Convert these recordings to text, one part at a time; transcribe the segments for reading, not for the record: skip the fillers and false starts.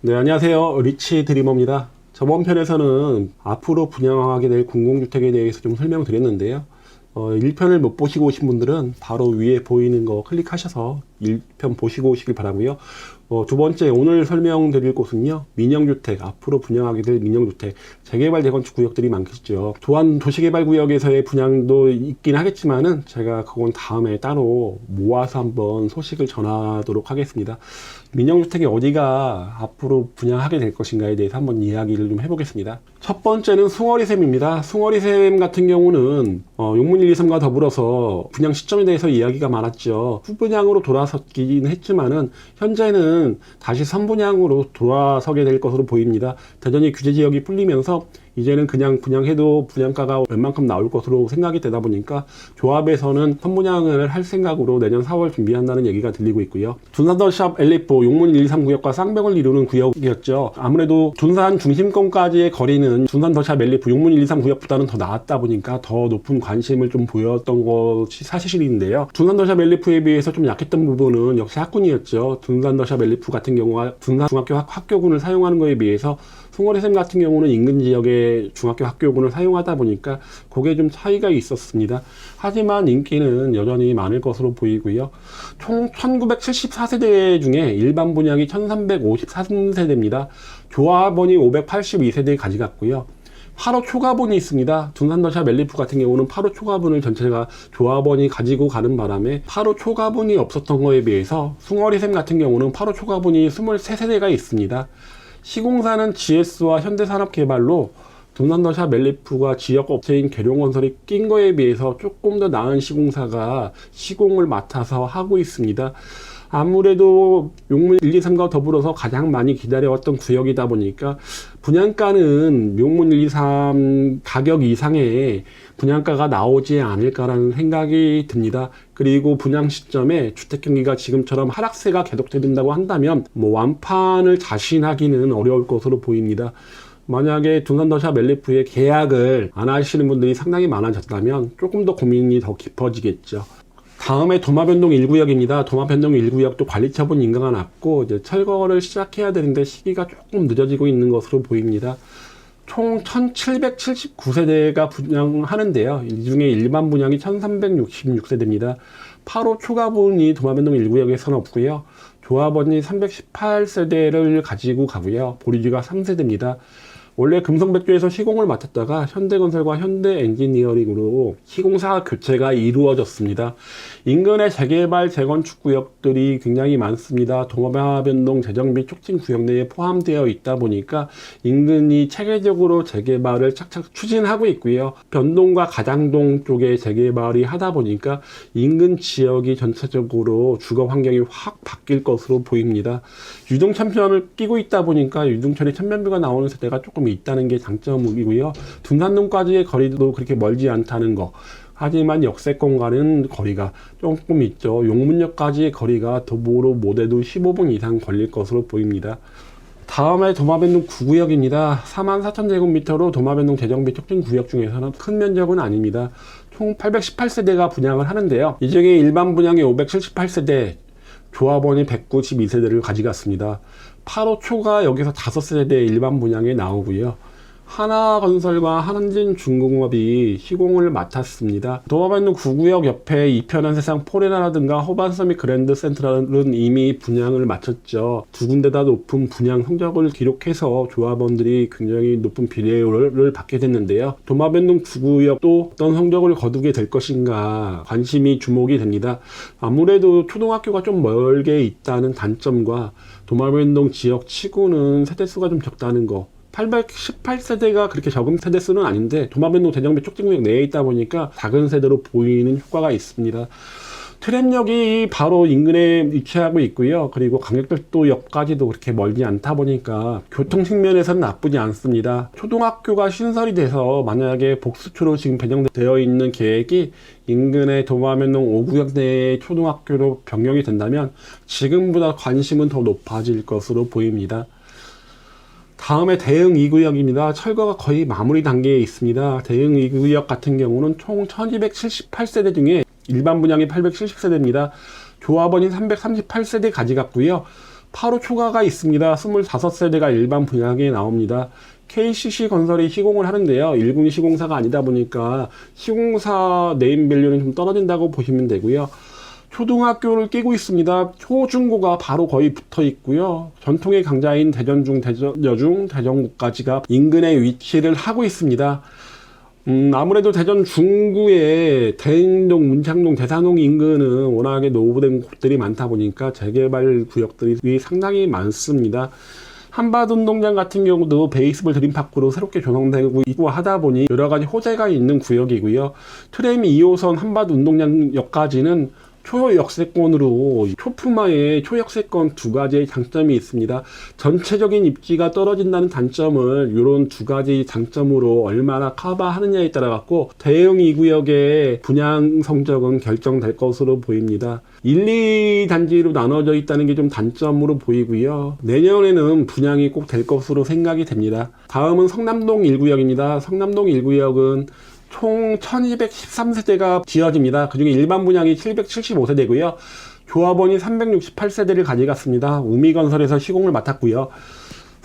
네, 안녕하세요. 리치 드리머입니다. 저번 편에서는 앞으로 분양하게 될 공공주택에 대해서 좀 설명드렸는데요. 1편을 못 보시고 오신 분들은 바로 위에 보이는 거 클릭하셔서 1편 보시고 오시길 바라고요. 두 번째 오늘 설명드릴 곳은요, 민영주택, 앞으로 분양하게 될 민영주택, 재개발 재건축 구역들이 많겠죠. 또한 도시개발구역에서의 분양도 있긴 하겠지만은 제가 그건 다음에 따로 모아서 한번 소식을 전하도록 하겠습니다. 민영주택이 어디가 앞으로 분양하게 될 것인가에 대해서 한번 이야기를 좀 해보겠습니다. 첫 번째는 숭어리샘입니다. 숭어리샘 같은 경우는 용문 1, 2, 3과 더불어서 분양 시점에 대해서 이야기가 많았죠. 후분양으로 돌아섰긴 했지만은 현재는 다시 선분양으로 돌아서게 될 것으로 보입니다. 대전이 규제지역이 풀리면서 이제는 그냥 분양해도 분양가가 웬만큼 나올 것으로 생각이 되다 보니까 조합에서는 선분양을 할 생각으로 내년 4월 준비한다는 얘기가 들리고 있고요. 둔산더샵 엘리포 용문 1, 2, 3 구역과 쌍벽을 이루는 구역이었죠. 아무래도 둔산 중심권까지의 거리는 둔산더샵 엘리포 용문 1, 2, 3 구역보다는 더 나았다 보니까 더 높은 관심을 좀 보였던 것이 사실인데요. 둔산더샵 엘리포에 비해서 좀 약했던 부분은 역시 학군이었죠. 둔산더샵 엘리포 같은 경우가 둔산 중학교 학교군을 사용하는 것에 비해서 숭어리샘 같은 경우는 인근 지역의 중학교 학교군을 사용하다 보니까 그게 좀 차이가 있었습니다. 하지만 인기는 여전히 많을 것으로 보이고요. 총 1974세대 중에 일반 분양이 1353세대입니다. 조합원이 582세대 가져갔고요. 8호 초과분이 있습니다. 둔산더샵 엘리프 같은 경우는 8호 초과분을 전체가 조합원이 가지고 가는 바람에 8호 초과분이 없었던 거에 비해서 숭어리샘 같은 경우는 8호 초과분이 23세대가 있습니다. 시공사는 GS와 현대산업개발로 둔산더샵 엘리프가 지역업체인 계룡건설이 낀 거에 비해서 조금 더 나은 시공사가 시공을 맡아서 하고 있습니다. 아무래도 용문 1, 2, 3과 더불어서 가장 많이 기다려왔던 구역이다 보니까 분양가는 용문 1, 2, 3 가격 이상의 분양가가 나오지 않을까라는 생각이 듭니다. 그리고 분양 시점에 주택경기가 지금처럼 하락세가 계속된다고 한다면 완판을 자신하기는 어려울 것으로 보입니다. 만약에 둔산더샵 엘리프의 계약을 안 하시는 분들이 상당히 많아졌다면 조금 더 고민이 더 깊어지겠죠. 다음에 도마변동 1구역입니다. 도마변동 1구역도 관리 처분 인가가 났고 이제 철거를 시작해야 되는데 시기가 조금 늦어지고 있는 것으로 보입니다. 총 1779세대가 분양하는데요. 이 중에 일반 분양이 1366세대입니다. 8호 초과분이 도마변동 1구역에서는 없고요. 조합원이 318세대를 가지고 가고요. 보류지가 3세대입니다. 원래 금성백조에서 시공을 맡았다가 현대건설과 현대엔지니어링으로 시공사 교체가 이루어졌습니다. 인근의 재개발, 재건축 구역들이 굉장히 많습니다. 도마변동 재정비 촉진 구역 내에 포함되어 있다 보니까 인근이 체계적으로 재개발을 착착 추진하고 있고요. 변동과 가장동 쪽에 재개발이 하다 보니까 인근 지역이 전체적으로 주거 환경이 확 바뀔 것으로 보입니다. 유동천편을 끼고 있다 보니까 유동천이 천면뷰가 나오는 세대가 조금 있다는 게 장점이고요. 둔산동까지의 거리도 그렇게 멀지 않다는 거. 하지만 역세권과는 거리가 조금 있죠. 용문역까지의 거리가 도보로 못해도 15분 이상 걸릴 것으로 보입니다. 다음에 도마변동 9구역입니다. 44,000제곱미터로 도마변동 재정비 촉진 구역 중에서는 큰 면적은 아닙니다. 총 818세대가 분양을 하는데요. 이 중에 일반 분양이 578세대, 조합원이 192세대를 가져갔습니다. 8호 초가 여기서 5세대 일반 분양에 나오고요. 하나건설과 한진중공업이 시공을 맡았습니다. 도마변동 9구역 옆에 이편한 세상 포레나라든가 호반서 및 그랜드센트럴은 이미 분양을 마쳤죠. 두 군데 다 높은 분양 성적을 기록해서 조합원들이 굉장히 높은 비례율을 받게 됐는데요. 도마변동 9구역도 어떤 성적을 거두게 될 것인가 관심이 주목이 됩니다. 아무래도 초등학교가 좀 멀게 있다는 단점과 도마변동 지역 치고는 세대수가 좀 적다는 거, 818세대가 그렇게 적은 세대수는 아닌데 도마변동 재정비 촉진구역 내에 있다 보니까 작은 세대로 보이는 효과가 있습니다. 트램역이 바로 인근에 위치하고 있고요. 그리고 강력별도역까지도 그렇게 멀지 않다 보니까 교통 측면에서는 나쁘지 않습니다. 초등학교가 신설이 돼서 만약에 복수초로 지금 배정되어 있는 계획이 인근의 도마변동 5구역 내의 초등학교로 변경이 된다면 지금보다 관심은 더 높아질 것으로 보입니다. 다음에 대흥 2구역입니다. 철거가 거의 마무리 단계에 있습니다. 대흥 2구역 같은 경우는 총 1278세대 중에 일반 분양이 870세대입니다. 조합원이 338세대 가져갔고요. 8호 초과가 있습니다. 25세대가 일반 분양에 나옵니다. KCC 건설이 시공을 하는데요. 1군 시공사가 아니다 보니까 시공사 네임밸류는 좀 떨어진다고 보시면 되고요. 초등학교를 끼고 있습니다. 초중고가 바로 거의 붙어 있고요. 전통의 강자인 대전중, 대전여중, 대전고까지가 인근에 위치를 하고 있습니다. 아무래도 대전 중구에 대인동, 문창동, 대산동 인근은 워낙에 노후된 곳들이 많다 보니까 재개발 구역들이 상당히 많습니다. 한밭운동장 같은 경우도 베이스볼 드림파크로 새롭게 조성되고 있고 하다 보니 여러 가지 호재가 있는 구역이고요. 트램 2호선 한밭운동장역까지는 초역세권으로 초품화의 초역세권 두 가지의 장점이 있습니다. 전체적인 입지가 떨어진다는 단점을 이런 두 가지 장점으로 얼마나 커버하느냐에 따라 갖고 대형 2구역의 분양 성적은 결정될 것으로 보입니다. 1, 2단지로 나눠져 있다는 게 좀 단점으로 보이고요. 내년에는 분양이 꼭 될 것으로 생각이 됩니다. 다음은 성남동 1구역입니다. 성남동 1구역은 총 1213세대가 지어집니다. 그중에 일반 분양이 775세대고요. 조합원이 368세대를 가져갔습니다. 우미건설에서 시공을 맡았고요.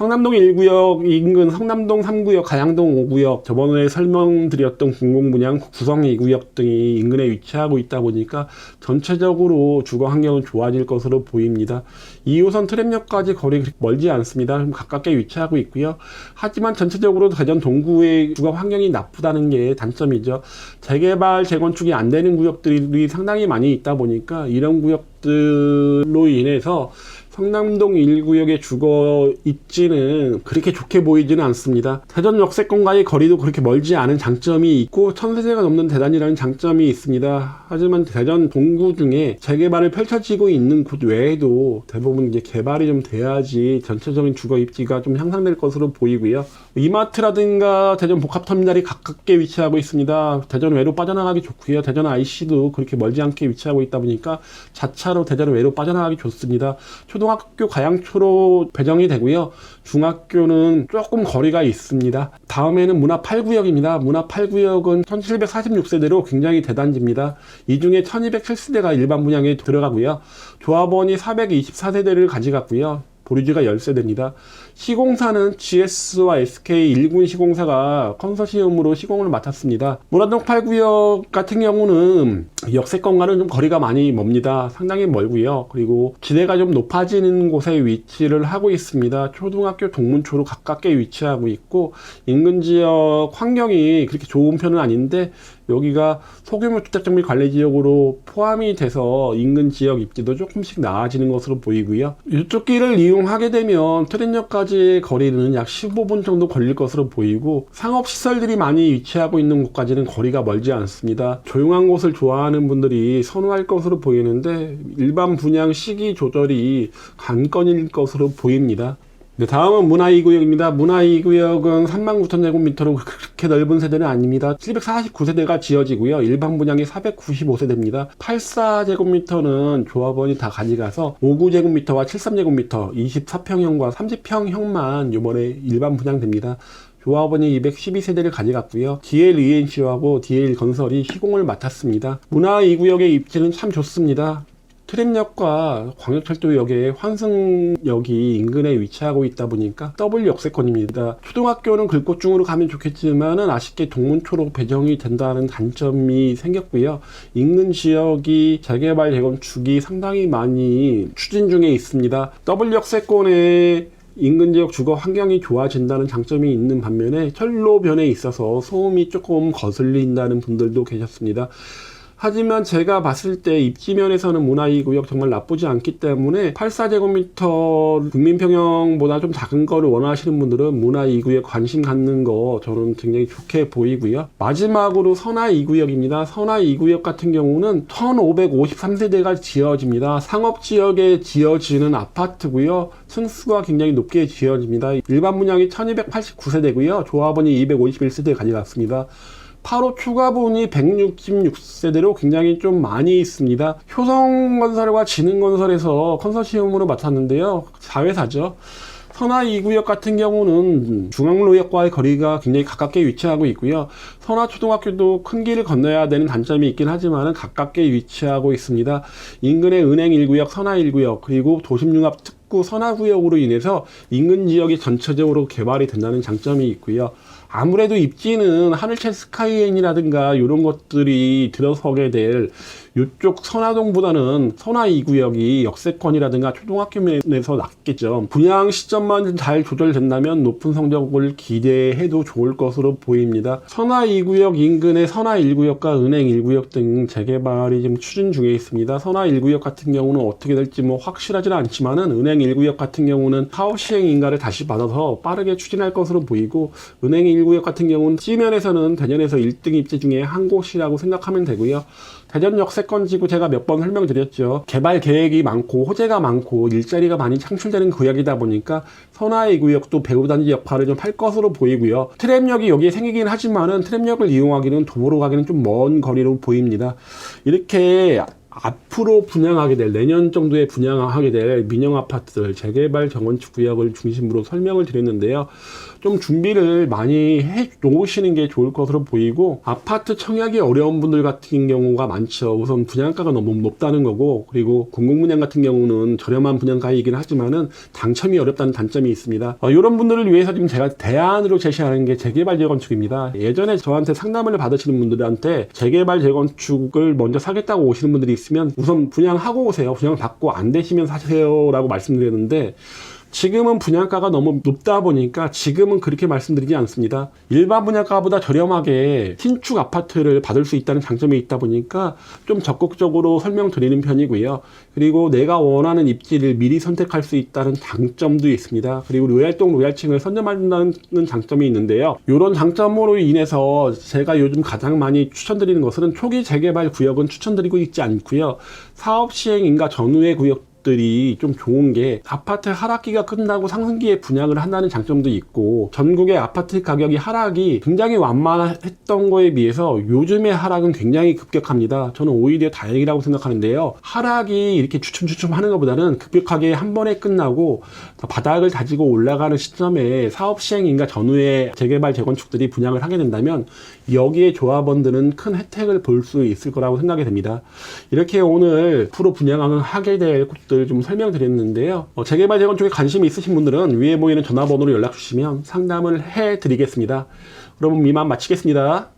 성남동 1구역 인근 성남동 3구역, 가양동 5구역, 저번에 설명드렸던 공공분양 구성 2구역 등이 인근에 위치하고 있다 보니까 전체적으로 주거 환경은 좋아질 것으로 보입니다. 2호선 트램역까지 거리 멀지 않습니다. 좀 가깝게 위치하고 있고요. 하지만 전체적으로 대전 동구의 주거 환경이 나쁘다는 게 단점이죠. 재개발, 재건축이 안 되는 구역들이 상당히 많이 있다 보니까 이런 구역들로 인해서 성남동 1구역의 주거 입지는 그렇게 좋게 보이지는 않습니다. 대전 역세권과의 거리도 그렇게 멀지 않은 장점이 있고 1000세대가 넘는 대단이라는 장점이 있습니다. 하지만 대전 동구 중에 재개발을 펼쳐지고 있는 곳 외에도 대부분 이제 개발이 좀 돼야지 전체적인 주거 입지가 좀 향상될 것으로 보이고요. 이마트라든가 대전 복합터미널이 가깝게 위치하고 있습니다. 대전 외로 빠져나가기 좋고요. 대전 IC도 그렇게 멀지 않게 위치하고 있다 보니까 자차로 대전 외로 빠져나가기 좋습니다. 초등학교 가양초로 배정이 되고요. 중학교는 조금 거리가 있습니다. 다음에는 문화 8구역입니다. 문화 8구역은 1746세대로 굉장히 대단지입니다. 이 중에 1207세대가 일반 분양에 들어가고요. 조합원이 424세대를 가져갔고요. 보류지가 10세대입니다. 시공사는 GS와 SK 1군 시공사가 컨소시엄으로 시공을 맡았습니다. 문화동 8구역 같은 경우는 역세권과는 좀 거리가 많이 멉니다. 상당히 멀고요. 그리고 지대가 좀 높아지는 곳에 위치를 하고 있습니다. 초등학교 동문초로 가깝게 위치하고 있고 인근 지역 환경이 그렇게 좋은 편은 아닌데 여기가 소규모 주택정비 관리지역으로 포함이 돼서 인근 지역 입지도 조금씩 나아지는 것으로 보이고요. 이쪽 길을 이용하게 되면 트램역까지의 거리는 약 15분 정도 걸릴 것으로 보이고 상업시설들이 많이 위치하고 있는 곳까지는 거리가 멀지 않습니다. 조용한 곳을 좋아하는 분들이 선호할 것으로 보이는데 일반 분양 시기 조절이 관건일 것으로 보입니다. 네, 다음은 문화 2구역입니다. 문화 2구역은 39,000제곱미터로 그렇게 넓은 세대는 아닙니다. 749세대가 지어지고요. 일반 분양이 495세대입니다. 84제곱미터는 조합원이 다 가져가서 59제곱미터와 73제곱미터, 24평형과 30평형만 이번에 일반 분양됩니다. 조합원이 212세대를 가져갔고요. DLENC하고 DL건설이 시공을 맡았습니다. 문화 2구역의 입지는 참 좋습니다. 트램역과 광역철도역의 환승역이 인근에 위치하고 있다 보니까 더블 역세권입니다. 초등학교는 글꽃중으로 가면 좋겠지만은 아쉽게 동문초로 배정이 된다는 단점이 생겼고요. 인근 지역이 재개발 재건축이 상당히 많이 추진 중에 있습니다. 더블 역세권의 인근 지역 주거 환경이 좋아진다는 장점이 있는 반면에 철로변에 있어서 소음이 조금 거슬린다는 분들도 계셨습니다. 하지만 제가 봤을 때 입지면에서는 문화 2구역 정말 나쁘지 않기 때문에 84제곱미터 국민평형보다 좀 작은 거를 원하시는 분들은 문화 2구역 관심 갖는 거 저는 굉장히 좋게 보이고요. 마지막으로 선화 2구역입니다. 선화 2구역 같은 경우는 1553세대가 지어집니다. 상업지역에 지어지는 아파트고요. 층수가 굉장히 높게 지어집니다. 일반 분양이 1289세대고요. 조합원이 251세대 가져갔습니다. 8호 추가분이 166세대로 굉장히 좀 많이 있습니다. 효성건설과 진흥건설에서 컨소시엄으로 맡았는데요. 자회사죠. 선화 2구역 같은 경우는 중앙로역과의 거리가 굉장히 가깝게 위치하고 있고요. 선화초등학교도 큰 길을 건너야 되는 단점이 있긴 하지만 가깝게 위치하고 있습니다. 인근의 은행 1구역, 선화 1구역, 그리고 도심융합 19 선화구역으로 인해서 인근 지역이 전체적으로 개발이 된다는 장점이 있고요. 아무래도 입지는 하늘채 스카이엔이라든가 이런 것들이 들어서게 될 이쪽 선화동보다는 선화 2구역이 역세권이라든가 초등학교 면에서 낫겠죠. 분양 시점만 잘 조절된다면 높은 성적을 기대해도 좋을 것으로 보입니다. 선화 2구역 인근의 선화 1구역과 은행 1구역 등 재개발이 지금 추진 중에 있습니다. 선화 1구역 같은 경우는 어떻게 될지 뭐 확실하지는 않지만은 은행 1구역 같은 경우는 사업 시행 인가를 다시 받아서 빠르게 추진할 것으로 보이고, 은행 1구역 같은 경우는 C면에서는 대전에서 1등 입지 중에 한 곳이라고 생각하면 되고요. 대전 역세권지구 제가 몇 번 설명드렸죠. 개발 계획이 많고 호재가 많고 일자리가 많이 창출되는 구역이다 보니까 선화 2구역도 배후단지 역할을 좀 할 것으로 보이고요. 트램역이 여기에 생기긴 하지만은 트램역을 이용하기는 도보로 가기는 좀 먼 거리로 보입니다. 이렇게 앞으로 분양하게 될, 내년 정도에 분양하게 될 민영 아파트들 재개발 정원축 구역을 중심으로 설명을 드렸는데요. 좀 준비를 많이 해 놓으시는 게 좋을 것으로 보이고, 아파트 청약이 어려운 분들 같은 경우가 많죠. 우선 분양가가 너무 높다는 거고, 그리고 공공분양 같은 경우는 저렴한 분양가이긴 하지만은 당첨이 어렵다는 단점이 있습니다. 이런 분들을 위해서 지금 제가 대안으로 제시하는 게 재개발 재건축입니다. 예전에 저한테 상담을 받으시는 분들한테 재개발 재건축을 먼저 사겠다고 오시는 분들이 있으면 우선 분양하고 오세요. 분양 받고 안 되시면 사세요 라고 말씀드렸는데, 지금은 분양가가 너무 높다 보니까 지금은 그렇게 말씀드리지 않습니다. 일반 분양가보다 저렴하게 신축 아파트를 받을 수 있다는 장점이 있다 보니까 좀 적극적으로 설명드리는 편이고요. 그리고 내가 원하는 입지를 미리 선택할 수 있다는 장점도 있습니다. 그리고 로얄동 로얄층을 선점한다는 장점이 있는데요. 이런 장점으로 인해서 제가 요즘 가장 많이 추천드리는 것은 초기 재개발 구역은 추천드리고 있지 않고요. 사업 시행 인가 전후의 구역 들이 좀 좋은 게, 아파트 하락기가 끝나고 상승기에 분양을 한다는 장점도 있고, 전국의 아파트 가격이 하락이 굉장히 완만했던 거에 비해서 요즘의 하락은 굉장히 급격합니다. 저는 오히려 다행이라고 생각하는데요. 하락이 이렇게 주춤주춤 하는 것보다는 급격하게 한 번에 끝나고 바닥을 다지고 올라가는 시점에 사업 시행인가 전후에 재개발 재건축들이 분양을 하게 된다면 여기에 조합원들은 큰 혜택을 볼 수 있을 거라고 생각이 됩니다. 이렇게 오늘 앞으로 분양하게 될 곳들 좀 설명드렸는데요. 재개발 재건축에 관심이 있으신 분들은 위에 보이는 전화번호로 연락 주시면 상담을 해 드리겠습니다. 그럼 이만 마치겠습니다.